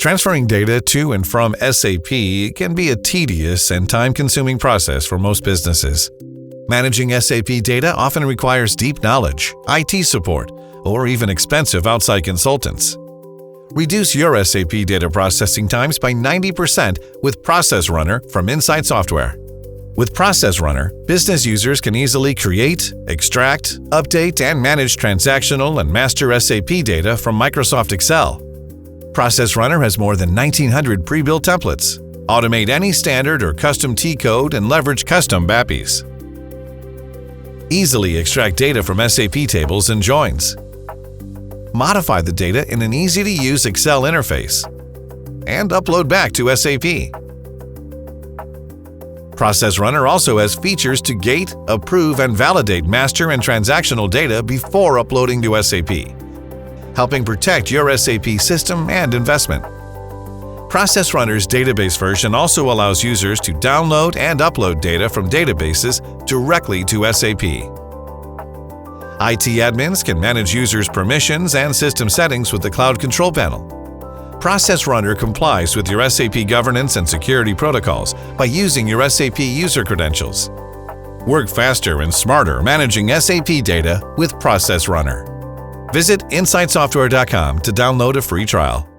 Transferring data to and from SAP can be a tedious and time-consuming process for most businesses. Managing SAP data often requires deep knowledge, IT support, or even expensive outside consultants. Reduce your SAP data processing times by 90% with Process Runner from Insight Software. With Process Runner, business users can easily create, extract, update, and manage transactional and master SAP data from Microsoft Excel. Process Runner has more than 1,900 pre-built templates. Automate any standard or custom T-code and leverage custom BAPIs. Easily extract data from SAP tables and joins. Modify the data in an easy-to-use Excel interface. And upload back to SAP. Process Runner also has features to gate, approve, and validate master and transactional data before uploading to SAP, helping protect your SAP system and investment. Process Runner's database version also allows users to download and upload data from databases directly to SAP. IT admins can manage users' permissions and system settings with the Cloud Control Panel. Process Runner complies with your SAP governance and security protocols by using your SAP user credentials. Work faster and smarter managing SAP data with Process Runner. Visit insightsoftware.com to download a free trial.